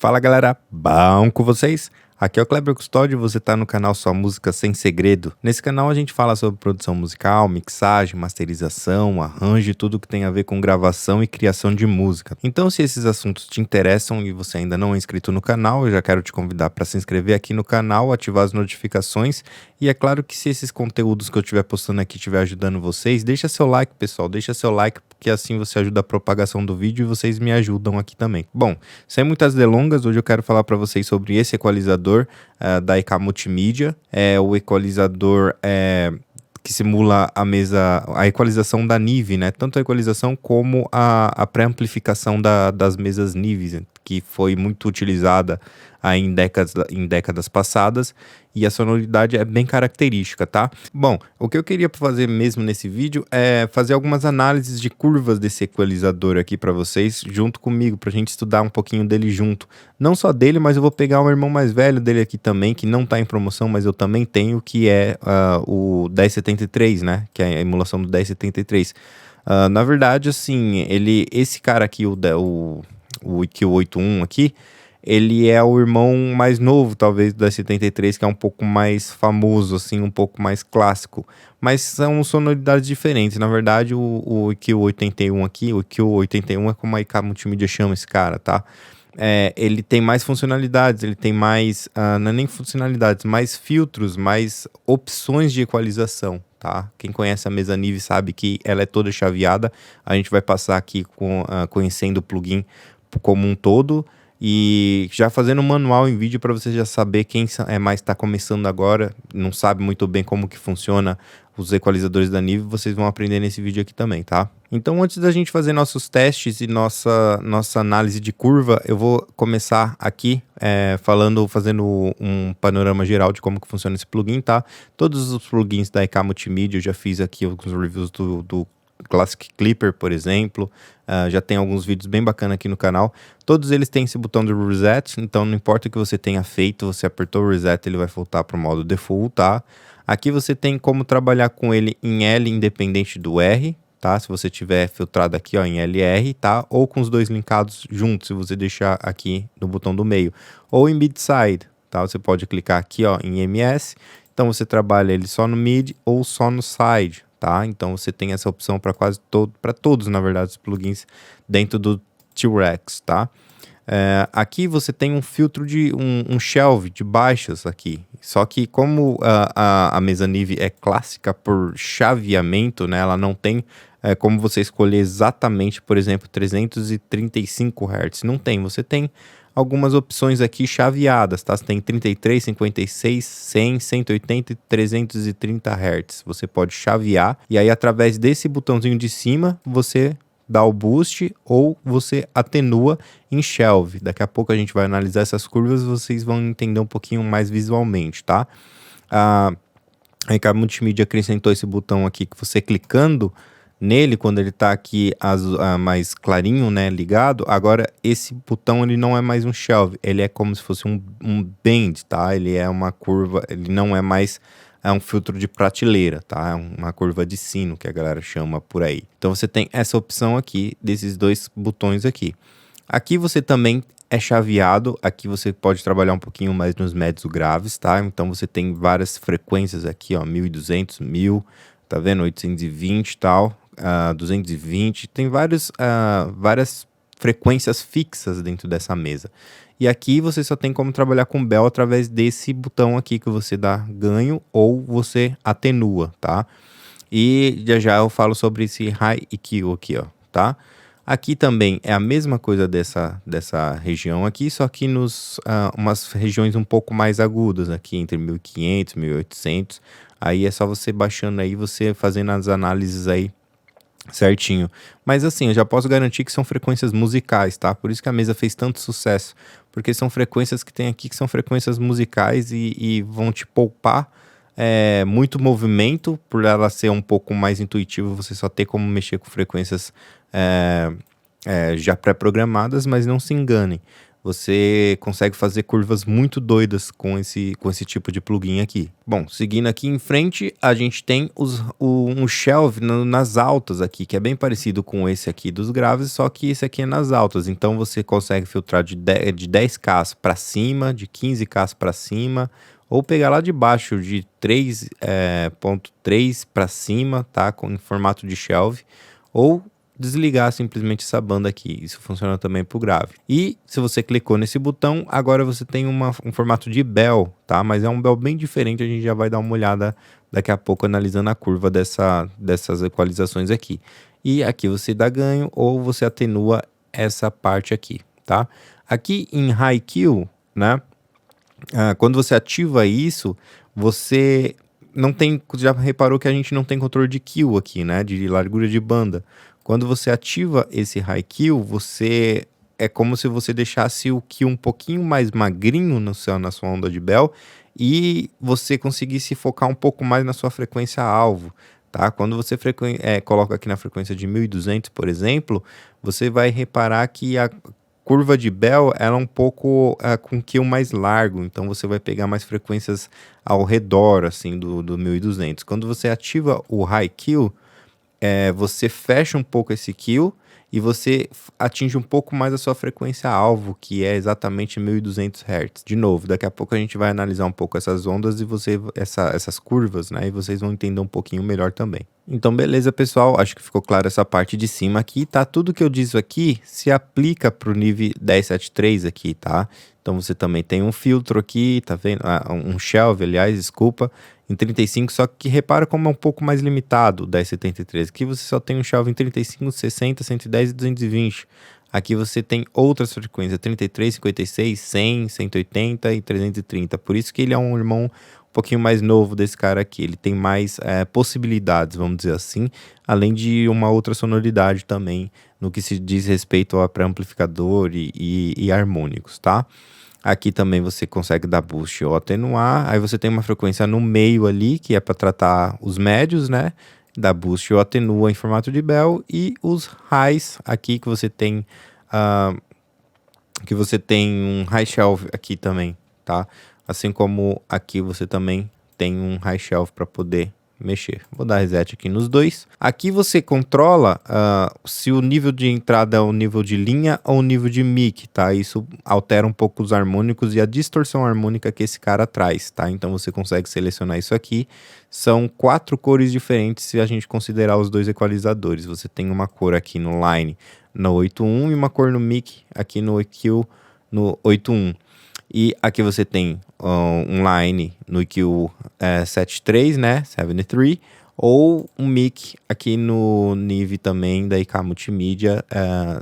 Fala galera, bom com vocês? Aqui é o Kleber Custódio e você tá no canal Sua Música Sem Segredo. Nesse canal a gente fala sobre produção musical, mixagem, masterização, arranjo e tudo que tem a ver com gravação e criação de música. Então se esses assuntos te interessam e você ainda não é inscrito no canal, eu já quero te convidar para se inscrever aqui no canal, ativar as notificações e é claro que se esses conteúdos que eu estiver postando aqui estiver ajudando vocês, deixa seu like pessoal, deixa seu like porque assim você ajuda a propagação do vídeo e vocês me ajudam aqui também. Bom, sem muitas delongas, hoje eu quero falar para vocês sobre esse equalizador da EK Multimídia. É o equalizador que simula a equalização da Neve, né? Tanto a equalização como a pré-amplificação das mesas Neve, que foi muito utilizada aí em décadas passadas, e a sonoridade é bem característica, tá? Bom, o que eu queria fazer mesmo nesse vídeo é fazer algumas análises de curvas desse equalizador aqui para vocês, junto comigo, pra gente estudar um pouquinho dele junto. Não só dele, mas eu vou pegar um irmão mais velho dele aqui também, que não tá em promoção, mas eu também tenho, que é o 1073, né? Que é a emulação do 1073. Na verdade, assim, esse cara aqui, o EQ81 aqui, ele é o irmão mais novo, talvez, do S73, que é um pouco mais famoso, assim, um pouco mais clássico. Mas são sonoridades diferentes. Na verdade, o EQ81 aqui, o EQ81 é como a EK Multimídia chama esse cara, tá? Ele tem mais funcionalidades, ele tem mais, não é nem funcionalidades, mais filtros, mais opções de equalização, tá? Quem conhece a mesa Neve sabe que ela é toda chaveada. A gente vai passar aqui conhecendo o plugin como um todo, e já fazendo um manual em vídeo para você já saber quem está começando agora, não sabe muito bem como que funciona os equalizadores da Neve, vocês vão aprender nesse vídeo aqui também, tá? Então antes da gente fazer nossos testes e nossa análise de curva, eu vou começar aqui fazendo um panorama geral de como que funciona esse plugin, tá? Todos os plugins da EK Multimídia eu já fiz aqui alguns reviews do Classic Clipper, por exemplo. Já tem alguns vídeos bem bacanas aqui no canal. Todos eles têm esse botão de reset, então não importa o que você tenha feito, você apertou o reset, ele vai voltar para o modo default, tá? Aqui você tem como trabalhar com ele em L independente do R, tá? Se você tiver filtrado aqui, ó, em LR, tá? Ou com os dois linkados juntos, se você deixar aqui no botão do meio. Ou em mid-side, tá? Você pode clicar aqui, ó, em MS. Então você trabalha ele só no mid ou só no side, tá? Então você tem essa opção para todos, na verdade, os plugins dentro do T-Rex, tá? Aqui você tem um filtro de um shelve de baixas aqui, só que como a mesa Neve é clássica por chaveamento, né, ela não tem como você escolher exatamente, por exemplo, 335 Hz, não tem, você tem algumas opções aqui chaveadas, tá? Você tem 33, 56, 100, 180 e 330 Hz, você pode chavear e aí através desse botãozinho de cima você dá o boost ou você atenua em shelve. Daqui a pouco a gente vai analisar essas curvas, vocês vão entender um pouquinho mais visualmente, tá? A EK Multimídia acrescentou esse botão aqui que você clicando nele, quando ele tá aqui mais clarinho, né, ligado, agora esse botão ele não é mais um shelve, ele é como se fosse um bend, tá? Ele é uma curva, ele não é mais um filtro de prateleira, tá? É uma curva de sino que a galera chama por aí. Então você tem essa opção aqui, desses dois botões aqui. Aqui você também é chaveado, aqui você pode trabalhar um pouquinho mais nos médios graves, tá? Então você tem várias frequências aqui, ó, 1200, 1000, tá vendo? 820 e tal, 220, tem várias frequências fixas dentro dessa mesa. E aqui você só tem como trabalhar com bell através desse botão aqui que você dá ganho ou você atenua, tá? E já eu falo sobre esse high EQ aqui, ó, tá? Aqui também é a mesma coisa dessa região aqui, só que umas regiões um pouco mais agudas aqui, entre 1500 e 1800. Aí é só você baixando aí, você fazendo as análises aí certinho. Mas assim, eu já posso garantir que são frequências musicais, tá? Por isso que a mesa fez tanto sucesso, porque são frequências que tem aqui que são frequências musicais e vão te poupar muito movimento, por ela ser um pouco mais intuitiva, você só ter como mexer com frequências já pré-programadas, mas não se enganem. você consegue fazer curvas muito doidas com esse tipo de plugin aqui. Bom, seguindo aqui em frente, a gente tem um shelve nas altas aqui, que é bem parecido com esse aqui dos graves, só que esse aqui é nas altas. Então você consegue filtrar de 10K para cima, de 15K para cima, ou pegar lá de baixo de 3.3 para cima, tá? Em formato de shelve, ou desligar simplesmente essa banda aqui. Isso funciona também para o grave. E se você clicou nesse botão, agora você tem um formato de bell, tá? Mas é um bell bem diferente, a gente já vai dar uma olhada daqui a pouco analisando a curva dessas equalizações aqui. E aqui você dá ganho ou você atenua essa parte aqui, tá? Aqui em High Q, né? Quando você ativa isso, você não tem, já reparou que a gente não tem controle de Q aqui, né? De largura de banda. Quando você ativa esse High Q, é como se você deixasse o Q um pouquinho mais magrinho na sua onda de bell e você conseguisse focar um pouco mais na sua frequência alvo, tá? Quando você coloca aqui na frequência de 1200, por exemplo, você vai reparar que a curva de bell ela é um pouco com Q mais largo, então você vai pegar mais frequências ao redor assim do 1200. Quando você ativa o High Q, você fecha um pouco esse Q e você atinge um pouco mais a sua frequência alvo, que é exatamente 1200 Hz. De novo, daqui a pouco a gente vai analisar um pouco essas ondas e essas curvas, né? E vocês vão entender um pouquinho melhor também. Então, beleza, pessoal. Acho que ficou claro essa parte de cima aqui, tá? Tudo que eu disse aqui se aplica para o nível 1073 aqui, tá? Então, você também tem um filtro aqui, tá vendo? Um shelve, aliás, desculpa, em 35, só que repara como é um pouco mais limitado o 1073. Aqui você só tem um shelve em 35, 60, 110 e 220. Aqui você tem outras frequências, 33, 56, 100, 180 e 330. Por isso que ele é um irmão um pouquinho mais novo desse cara aqui. Ele tem mais possibilidades, vamos dizer assim, além de uma outra sonoridade também, no que se diz respeito a pré-amplificador e harmônicos, tá? Aqui também você consegue dar boost ou atenuar. Aí você tem uma frequência no meio ali, que é para tratar os médios, né? Dá boost ou atenua em formato de bell. E os highs aqui que você tem um high shelf aqui também, tá? Assim como aqui você também tem um high shelf para poder mexer. Vou dar reset aqui nos dois. Aqui você controla se o nível de entrada é o nível de linha ou o nível de mic, tá? Isso altera um pouco os harmônicos e a distorção harmônica que esse cara traz, tá? Então você consegue selecionar isso aqui. São 4 cores diferentes se a gente considerar os dois equalizadores. Você tem uma cor aqui no line no 8.1 e uma cor no mic aqui no EQ no 8.1. E aqui você tem um line no EQ 73, né, 73, ou um mic aqui no NIV também da IK Multimídia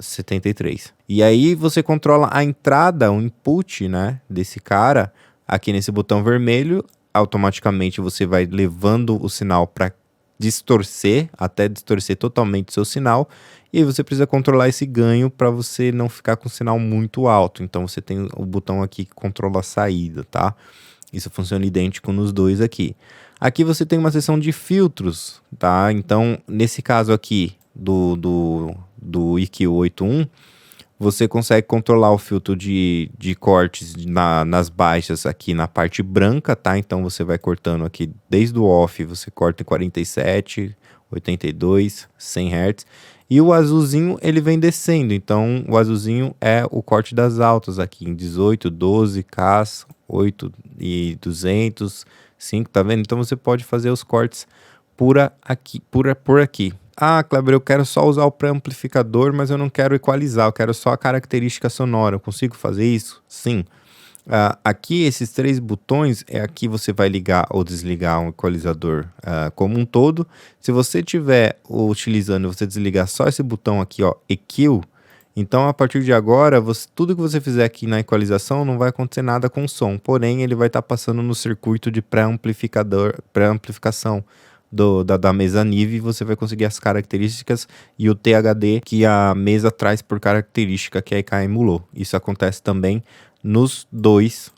73. E aí você controla a entrada, o input, né, desse cara aqui nesse botão vermelho. Automaticamente você vai levando o sinal para distorcer, até distorcer totalmente o seu sinal, e aí você precisa controlar esse ganho para você não ficar com o sinal muito alto. Então você tem o botão aqui que controla a saída, tá? Isso funciona idêntico nos dois aqui. Aqui você tem uma seção de filtros, tá? Então, nesse caso aqui do EQ 8.1, você consegue controlar o filtro de cortes nas baixas aqui na parte branca, tá? Então você vai cortando aqui desde o off, você corta em 47, 82, 100 Hz. E o azulzinho ele vem descendo, então o azulzinho é o corte das altas aqui em 18, 12, K, 8 e 200, 5, tá vendo? Então você pode fazer os cortes por aqui. Ah, Kleber, eu quero só usar o pré-amplificador, mas eu não quero equalizar, eu quero só a característica sonora. Eu consigo fazer isso? Sim. Aqui, esses 3 botões, aqui você vai ligar ou desligar um equalizador como um todo. Se você estiver utilizando, você desligar só esse botão aqui, ó, EQ, então a partir de agora, tudo que você fizer aqui na equalização não vai acontecer nada com o som, porém ele vai estar passando no circuito de pré-amplificação da mesa NIV, e você vai conseguir as características e o THD que a mesa traz por característica que a IK emulou. Isso acontece também nos dois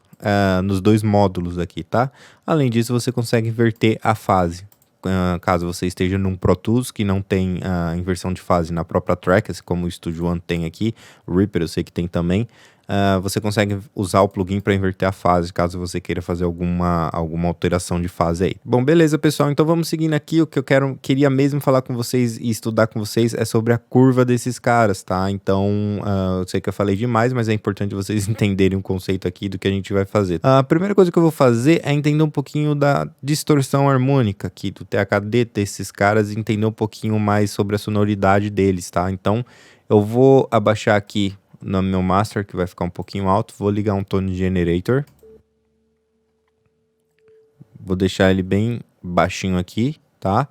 módulos aqui, tá? Além disso, você consegue inverter a fase. Caso você esteja num Pro Tools que não tem a inversão de fase na própria track, assim como o Studio One tem aqui, o Reaper eu sei que tem também, você consegue usar o plugin para inverter a fase, caso você queira fazer alguma alteração de fase aí. Bom, beleza, pessoal, então vamos seguindo aqui. O que eu queria mesmo falar com vocês e estudar com vocês é sobre a curva desses caras, tá? Então, eu sei que eu falei demais, mas é importante vocês entenderem o conceito aqui do que a gente vai fazer. A primeira coisa que eu vou fazer é entender um pouquinho da distorção harmônica aqui do THD desses caras e entender um pouquinho mais sobre a sonoridade deles, tá? Então, eu vou abaixar aqui no meu master, que vai ficar um pouquinho alto, vou ligar um tone generator. Vou deixar ele bem baixinho aqui, tá?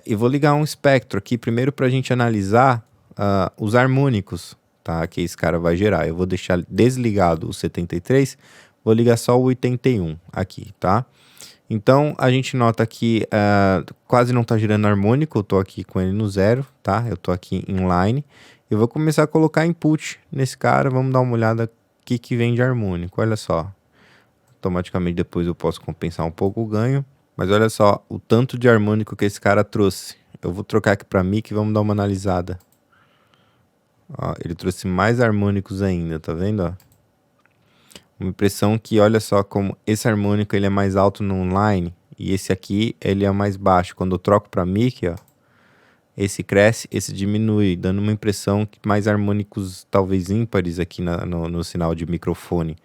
E vou ligar um espectro aqui, primeiro para a gente analisar os harmônicos, tá? Que esse cara vai gerar. Eu vou deixar desligado o 73, vou ligar só o 81 aqui, tá? Então, a gente nota que quase não está gerando harmônico, eu estou aqui com ele no 0, tá? Eu estou aqui inline. Eu vou começar a colocar input nesse cara, vamos dar uma olhada o que vem de harmônico, olha só. Automaticamente depois eu posso compensar um pouco o ganho, mas olha só o tanto de harmônico que esse cara trouxe. Eu vou trocar aqui para mic e vamos dar uma analisada. Ó, ele trouxe mais harmônicos ainda, tá vendo? Ó? Uma impressão que olha só como esse harmônico ele é mais alto no online e esse aqui ele é mais baixo. Quando eu troco para mic, ó, esse cresce, esse diminui, dando uma impressão que mais harmônicos, talvez ímpares aqui no sinal de microfone,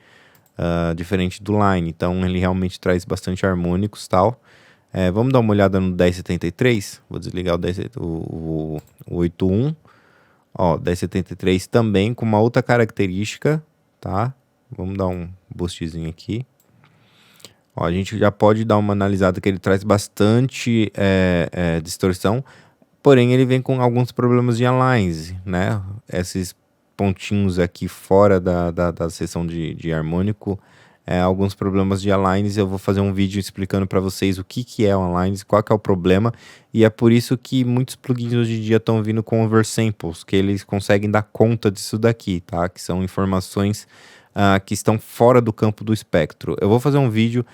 diferente do line. Então ele realmente traz bastante harmônicos, tal. Vamos dar uma olhada no 1073, vou desligar o 81. Ó, 1073 também com uma outra característica, tá? Vamos dar um boostzinho aqui. Ó, a gente já pode dar uma analisada que ele traz bastante distorção. Porém, ele vem com alguns problemas de aligns, né? Esses pontinhos aqui fora da seção de harmônico, alguns problemas de aligns. Eu vou fazer um vídeo explicando para vocês o que é o aligns, qual que é o problema. E é por isso que muitos plugins hoje em dia estão vindo com oversamples, que eles conseguem dar conta disso daqui, tá? Que são informações que estão fora do campo do espectro. Eu vou fazer um vídeo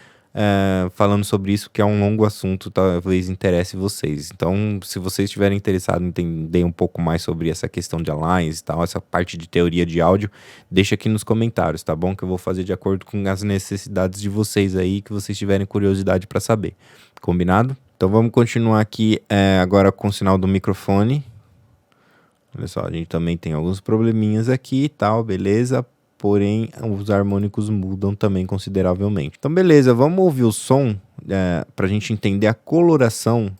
falando sobre isso, que é um longo assunto, talvez interesse vocês. Então, se vocês estiverem interessados em entender um pouco mais sobre essa questão de aligns e tal, essa parte de teoria de áudio, deixa aqui nos comentários, tá bom? Que eu vou fazer de acordo com as necessidades de vocês aí, que vocês tiverem curiosidade para saber. Combinado? Então vamos continuar aqui agora com o sinal do microfone. Olha só, a gente também tem alguns probleminhas aqui e tal, beleza? Porém, os harmônicos mudam também consideravelmente. Então, beleza, vamos ouvir o som para a gente entender a coloração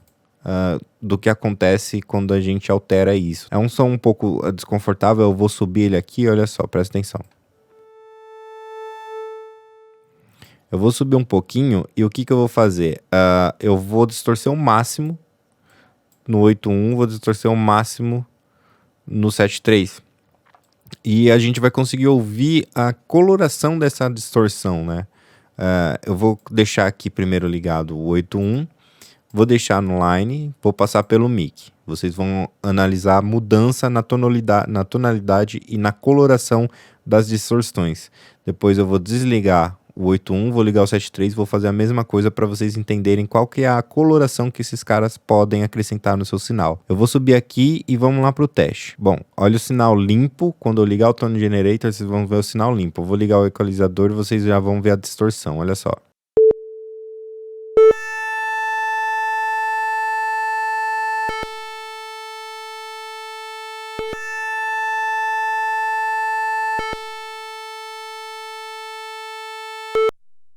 do que acontece quando a gente altera isso. É um som um pouco desconfortável, eu vou subir ele aqui, olha só, presta atenção. Eu vou subir um pouquinho e o que eu vou fazer? Eu vou distorcer o máximo no 8.1, vou distorcer o máximo no 7.3. E a gente vai conseguir ouvir a coloração dessa distorção, né? Eu vou deixar aqui primeiro ligado o 8.1, vou deixar no line, vou passar pelo mic. Vocês vão analisar a mudança na tonalidade e na coloração das distorções. Depois eu vou desligar o 8.1, vou ligar o 7.3, vou fazer a mesma coisa para vocês entenderem qual que é a coloração que esses caras podem acrescentar no seu sinal. Eu vou subir aqui e vamos lá para o teste. Bom, olha o sinal limpo, quando eu ligar o tone generator, vocês vão ver o sinal limpo. Eu vou ligar o equalizador e vocês já vão ver a distorção, olha só.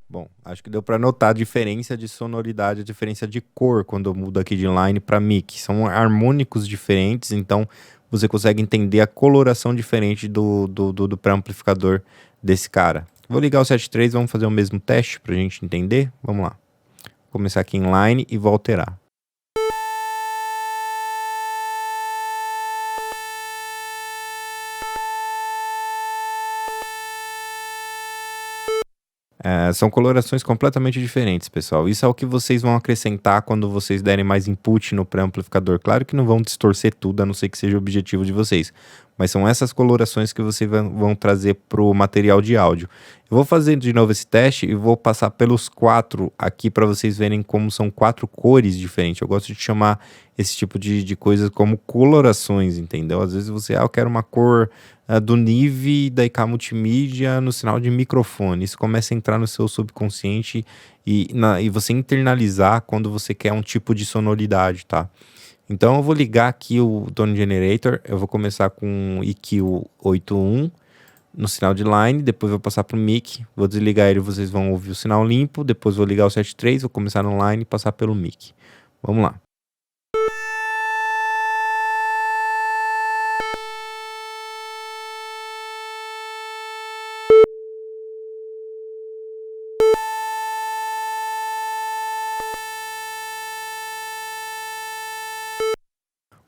Bom, acho que deu para notar a diferença de sonoridade, a diferença de cor quando eu mudo aqui de line para mic. São harmônicos diferentes, então você consegue entender a coloração diferente do pré-amplificador desse cara. Vou ligar o 7.3, vamos fazer o mesmo teste para a gente entender. Vamos lá. Vou começar aqui em line e vou alterar. São colorações completamente diferentes, pessoal. Isso é o que vocês vão acrescentar quando vocês derem mais input no pré-amplificador. Claro que não vão distorcer tudo, a não ser que seja o objetivo de vocês. mas são essas colorações que vocês vão trazer para o material de áudio. Eu vou fazer de novo esse teste e vou passar pelos 4 aqui para vocês verem como são 4 cores diferentes. Eu gosto de chamar esse tipo de coisas como colorações, entendeu? Às vezes você, eu quero uma cor do NIV da IK Multimídia no sinal de microfone. Isso começa a entrar no seu subconsciente e você internalizar quando você quer um tipo de sonoridade, tá? Então eu vou ligar aqui o Tone Generator, eu vou começar com EQ 81 no sinal de line, depois vou passar para o mic, vou desligar ele, vocês vão ouvir o sinal limpo, depois vou ligar o 73, vou começar no line e passar pelo mic. Vamos lá.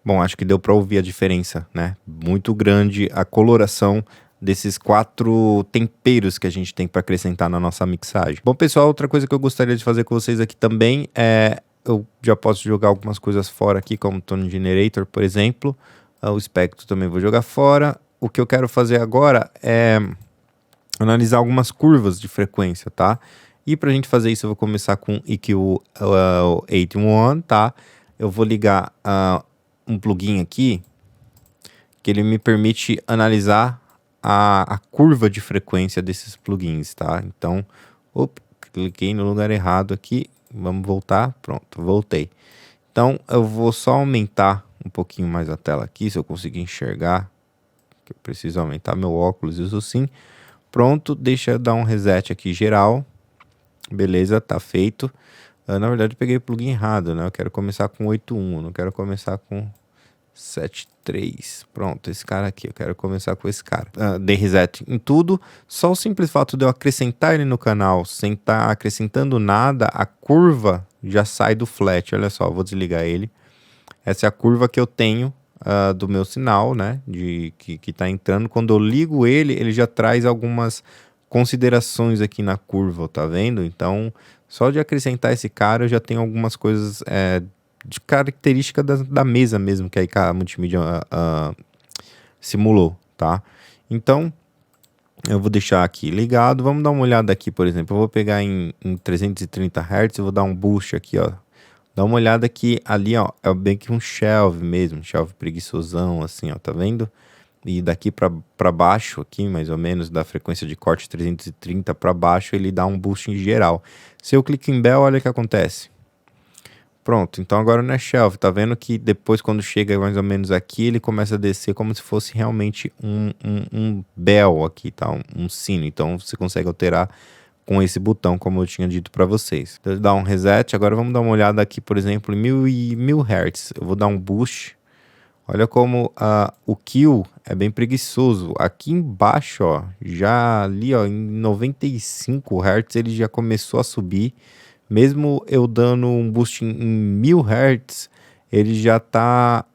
Bom, acho que deu para ouvir a diferença, né? Muito grande a coloração desses 4 temperos que a gente tem para acrescentar na nossa mixagem. Bom, pessoal, outra coisa que eu gostaria de fazer com vocês aqui também é... Eu já posso jogar algumas coisas fora aqui, como o Tone Generator, por exemplo. O espectro também vou jogar fora. O que eu quero fazer agora é analisar algumas curvas de frequência, tá? E para a gente fazer isso, eu vou começar com EQ 81, tá? Eu vou ligar um plugin aqui que ele me permite analisar a curva de frequência desses plugins, tá? Então, cliquei no lugar errado aqui, vamos voltar, pronto, voltei. Então, eu vou só aumentar um pouquinho mais a tela aqui, se eu conseguir enxergar, que eu preciso aumentar meu óculos, isso sim. Pronto, deixa eu dar um reset aqui geral, beleza, tá feito. Na verdade, eu peguei o plugin errado, né? Eu quero começar com 81, não quero começar com 73. Pronto, esse cara aqui, eu quero começar com esse cara. Dei reset em tudo. Só o simples fato de eu acrescentar ele no canal, sem estar acrescentando nada, a curva já sai do flat. Olha só, vou desligar ele. Essa é a curva que eu tenho do meu sinal, né? Que tá entrando. Quando eu ligo ele, ele já traz algumas considerações aqui na curva, tá vendo? Então, só de acrescentar esse cara, eu já tenho algumas coisas de característica da mesa mesmo, que a IK Multimídia simulou, tá? Então, eu vou deixar aqui ligado. Vamos dar uma olhada aqui, por exemplo. Eu vou pegar em 330 Hz, eu vou dar um boost aqui, ó. Dá uma olhada aqui, ali, ó, é bem que um shelve mesmo, shelve preguiçosão, assim, ó, tá vendo? E daqui para baixo, aqui mais ou menos, da frequência de corte 330 para baixo, ele dá um boost em geral. Se eu clico em Bell, olha o que acontece. Pronto, então agora não é shelf, tá vendo que depois quando chega mais ou menos aqui, ele começa a descer como se fosse realmente um bell aqui, tá? Um sino, então você consegue alterar com esse botão, como eu tinha dito para vocês. Então, dá um reset, agora vamos dar uma olhada aqui, por exemplo, em 1000 Hz, eu vou dar um boost. Olha como o kill é bem preguiçoso. Aqui embaixo, ó, já ali, ó, em 95 Hz ele já começou a subir. Mesmo eu dando um boost em 1000 Hz, ele já tá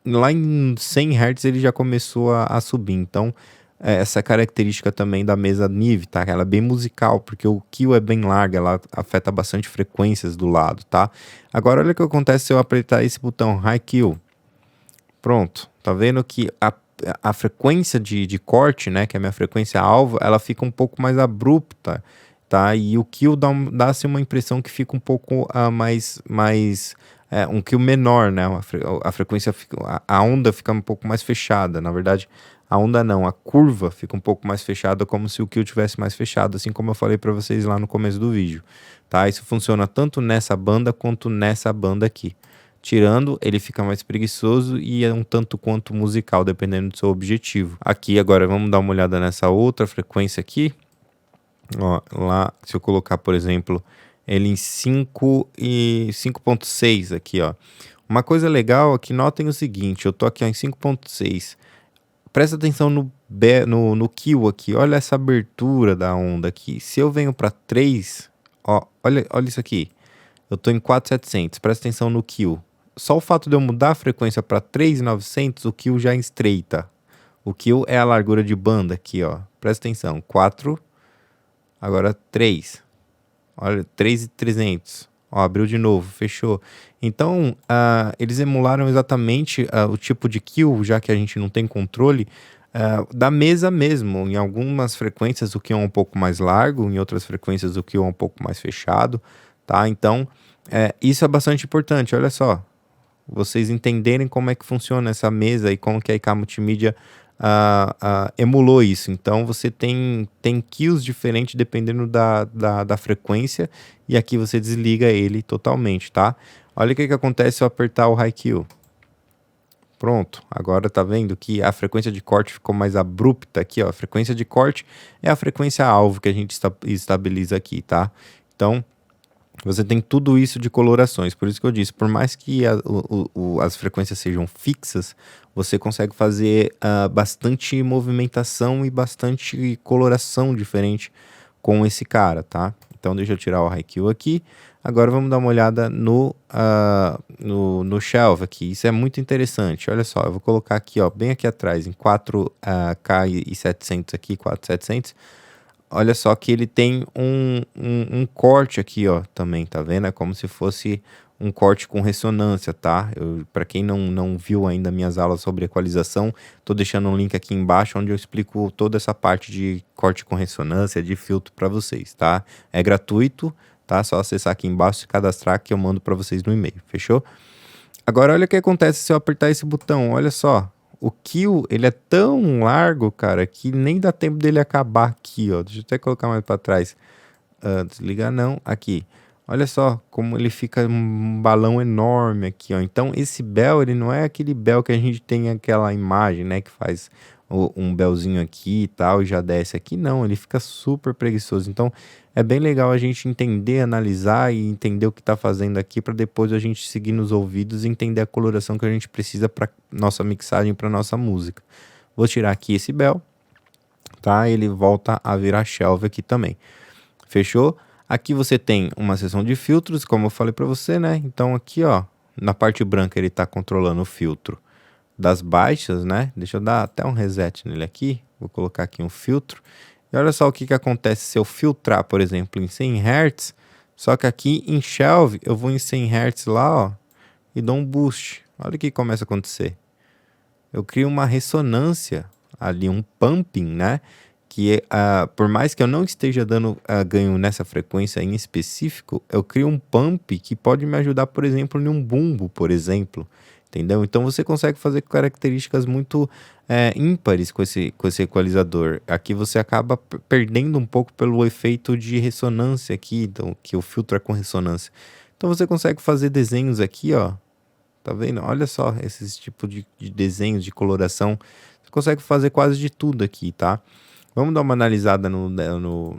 lá em 100 Hz ele já começou a subir. Então, essa característica também da mesa NIV, tá? Ela é bem musical, porque o kill é bem larga, ela afeta bastante frequências do lado, tá? Agora, olha o que acontece se eu apertar esse botão High Kill. Pronto, tá vendo que a frequência de corte, né, que é a minha frequência alvo, ela fica um pouco mais abrupta, tá? E o kill dá-se uma impressão que fica um pouco um kill menor, né? A frequência, a onda fica um pouco mais fechada. Na verdade, a onda não, a curva fica um pouco mais fechada, como se o kill tivesse mais fechado, assim como eu falei para vocês lá no começo do vídeo, tá? Isso funciona tanto nessa banda quanto nessa banda aqui. Tirando, ele fica mais preguiçoso e é um tanto quanto musical, dependendo do seu objetivo. Aqui, agora, vamos dar uma olhada nessa outra frequência aqui. Ó, lá, se eu colocar, por exemplo, ele em 5.6 aqui, ó. Uma coisa legal é que notem o seguinte, eu tô aqui ó, em 5.6. Presta atenção no kill aqui, olha essa abertura da onda aqui. Se eu venho para 3, ó, olha isso aqui. Eu tô em 4.700, presta atenção no kill. Só o fato de eu mudar a frequência para 3.900, o kill já estreita. O kill é a largura de banda aqui, ó. Presta atenção, 4, agora 3. Olha, 3.300. Ó, abriu de novo, fechou. Então, eles emularam exatamente o tipo de kill, já que a gente não tem controle, da mesa mesmo. Em algumas frequências o kill é um pouco mais largo, em outras frequências o kill é um pouco mais fechado, tá? Então, isso é bastante importante, olha só. Vocês entenderem como é que funciona essa mesa e como que a IK Multimídia emulou isso. Então você tem kills diferentes dependendo da frequência, e aqui você desliga ele totalmente, tá? Olha o que acontece se eu apertar o High Kill. Pronto, agora tá vendo que a frequência de corte ficou mais abrupta aqui, ó. A frequência de corte é a frequência alvo que a gente estabiliza aqui, tá? Então, você tem tudo isso de colorações, por isso que eu disse, por mais que as frequências sejam fixas, você consegue fazer bastante movimentação e bastante coloração diferente com esse cara, tá? Então deixa eu tirar o Haikyuu aqui. Agora vamos dar uma olhada no shelf aqui. Isso é muito interessante. Olha só, eu vou colocar aqui, ó, bem aqui atrás, em 4K e 700 aqui, 4700. Olha só que ele tem um corte aqui, ó, também, tá vendo? É como se fosse um corte com ressonância, tá? Para quem não viu ainda minhas aulas sobre equalização, tô deixando um link aqui embaixo onde eu explico toda essa parte de corte com ressonância, de filtro para vocês, tá? É gratuito, tá? Só acessar aqui embaixo e cadastrar que eu mando para vocês no e-mail, fechou? Agora olha o que acontece se eu apertar esse botão, olha só. O kill, ele é tão largo, cara, que nem dá tempo dele acabar aqui, ó. Deixa eu até colocar mais para trás. Desligar não, aqui. Olha só como ele fica um balão enorme aqui, ó. Então esse bell, ele não é aquele bell que a gente tem aquela imagem, né, que faz um bellzinho aqui e tal e já desce aqui. Não, ele fica super preguiçoso. Então é bem legal a gente entender, analisar e entender o que está fazendo aqui para depois a gente seguir nos ouvidos e entender a coloração que a gente precisa para nossa mixagem, para nossa música. Vou tirar aqui esse bell, tá? Ele volta a virar shelf aqui também. Fechou? Aqui você tem uma seção de filtros, como eu falei para você, né? Então aqui, ó, na parte branca ele está controlando o filtro das baixas, né? Deixa eu dar até um reset nele aqui. Vou colocar aqui um filtro. E olha só o que acontece se eu filtrar, por exemplo, em 100 Hz. Só que aqui em Shelf eu vou em 100 Hz lá, ó, e dou um boost. Olha o que começa a acontecer. Eu crio uma ressonância ali, um pumping, né? Que por mais que eu não esteja dando ganho nessa frequência em específico, eu crio um pump que pode me ajudar, por exemplo, em um bumbo, por exemplo, entendeu? Então você consegue fazer características muito ímpares com esse equalizador. Aqui você acaba perdendo um pouco pelo efeito de ressonância aqui, então, que o filtro é com ressonância. Então você consegue fazer desenhos aqui, ó, tá vendo? Olha só esses tipos de desenhos, de coloração, você consegue fazer quase de tudo aqui, tá? Vamos dar uma analisada no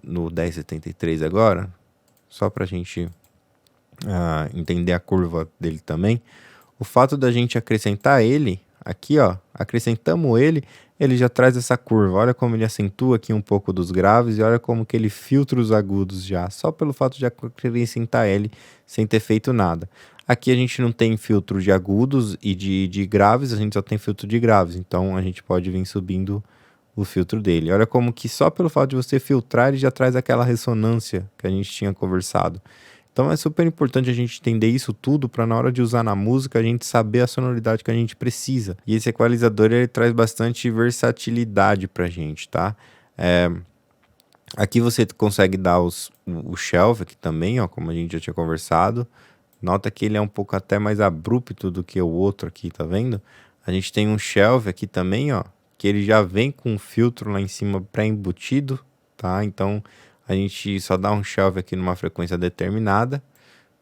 1073 agora, só para a gente entender a curva dele também. O fato da gente acrescentar ele, aqui ó, acrescentamos ele já traz essa curva. Olha como ele acentua aqui um pouco dos graves e olha como que ele filtra os agudos já, só pelo fato de acrescentar ele sem ter feito nada. Aqui a gente não tem filtro de agudos e de graves, a gente só tem filtro de graves, então a gente pode vir subindo o filtro dele. Olha como que só pelo fato de você filtrar, ele já traz aquela ressonância que a gente tinha conversado. Então é super importante a gente entender isso tudo para na hora de usar na música a gente saber a sonoridade que a gente precisa. E esse equalizador ele traz bastante versatilidade pra gente, tá? Aqui você consegue dar o shelf aqui também, ó, como a gente já tinha conversado. Nota que ele é um pouco até mais abrupto do que o outro aqui, tá vendo? A gente tem um shelf aqui também, ó, que ele já vem com um filtro lá em cima pré-embutido, tá? Então a gente só dá um shelf aqui numa frequência determinada,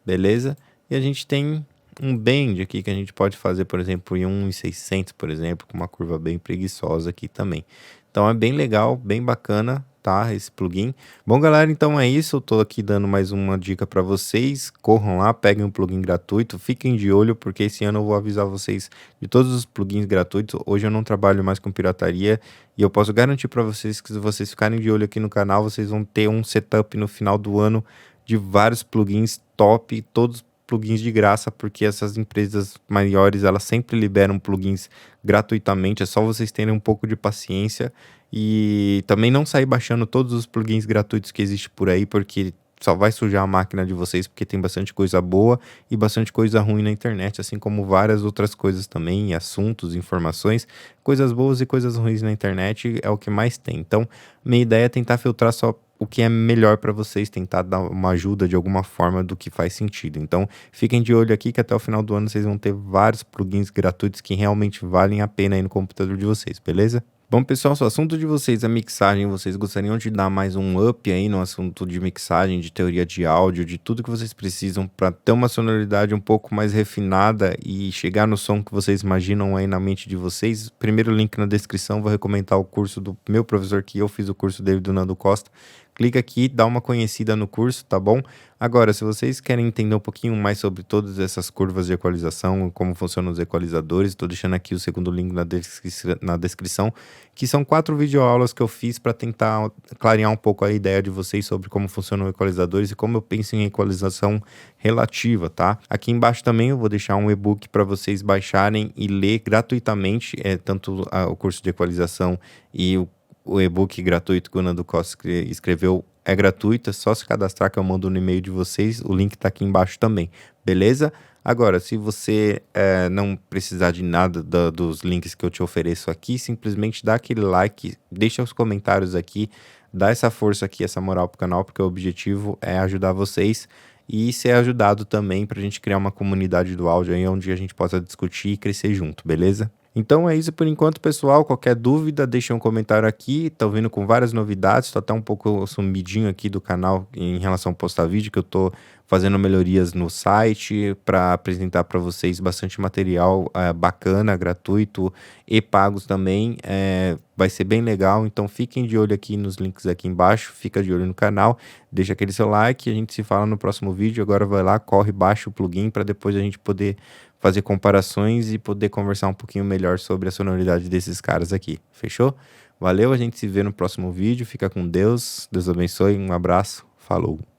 beleza? E a gente tem um bend aqui que a gente pode fazer, por exemplo, em 1.600, por exemplo, com uma curva bem preguiçosa aqui também. Então é bem legal, bem bacana, tá? Esse plugin. Bom, galera, então é isso. Eu tô aqui dando mais uma dica para vocês. Corram lá, peguem um plugin gratuito. Fiquem de olho, porque esse ano eu vou avisar vocês de todos os plugins gratuitos. Hoje eu não trabalho mais com pirataria e eu posso garantir para vocês que se vocês ficarem de olho aqui no canal, vocês vão ter um setup no final do ano de vários plugins top, todos plugins de graça, porque essas empresas maiores, elas sempre liberam plugins gratuitamente, é só vocês terem um pouco de paciência e também não sair baixando todos os plugins gratuitos que existem por aí, porque só vai sujar a máquina de vocês, porque tem bastante coisa boa e bastante coisa ruim na internet, assim como várias outras coisas também, assuntos, informações, coisas boas e coisas ruins na internet é o que mais tem. Então, minha ideia é tentar filtrar só o que é melhor para vocês, tentar dar uma ajuda de alguma forma do que faz sentido. Então, fiquem de olho aqui que até o final do ano vocês vão ter vários plugins gratuitos que realmente valem a pena aí no computador de vocês, beleza? Bom, pessoal, se o assunto de vocês é mixagem, vocês gostariam de dar mais um up aí no assunto de mixagem, de teoria de áudio, de tudo que vocês precisam para ter uma sonoridade um pouco mais refinada e chegar no som que vocês imaginam aí na mente de vocês, primeiro link na descrição, vou recomendar o curso do meu professor, que eu fiz o curso dele, do Nando Costa. Clica aqui, dá uma conhecida no curso, tá bom? Agora, se vocês querem entender um pouquinho mais sobre todas essas curvas de equalização, como funcionam os equalizadores, estou deixando aqui o segundo link na descrição, que são 4 videoaulas que eu fiz para tentar clarear um pouco a ideia de vocês sobre como funcionam equalizadores e como eu penso em equalização relativa, tá? Aqui embaixo também eu vou deixar um e-book para vocês baixarem e ler gratuitamente, tanto o curso de equalização e o e-book gratuito que o Nando Costa escreveu é gratuito, é só se cadastrar que eu mando no e-mail de vocês, o link tá aqui embaixo também, beleza? Agora, se você não precisar de nada dos links que eu te ofereço aqui, simplesmente dá aquele like, deixa os comentários aqui, dá essa força aqui, essa moral pro canal, porque o objetivo é ajudar vocês e ser ajudado também pra gente criar uma comunidade do áudio aí, onde a gente possa discutir e crescer junto, beleza? Então é isso por enquanto, pessoal. Qualquer dúvida, deixa um comentário aqui. Tô vindo com várias novidades. Tô até um pouco sumidinho aqui do canal em relação a postar vídeo, que eu tô fazendo melhorias no site para apresentar para vocês bastante material bacana, gratuito e pagos também. Vai ser bem legal, então fiquem de olho aqui nos links aqui embaixo, fica de olho no canal, deixa aquele seu like, a gente se fala no próximo vídeo. Agora vai lá, corre, baixa o plugin para depois a gente poder fazer comparações e poder conversar um pouquinho melhor sobre a sonoridade desses caras aqui, fechou? Valeu, a gente se vê no próximo vídeo, fica com Deus, Deus abençoe, um abraço, falou!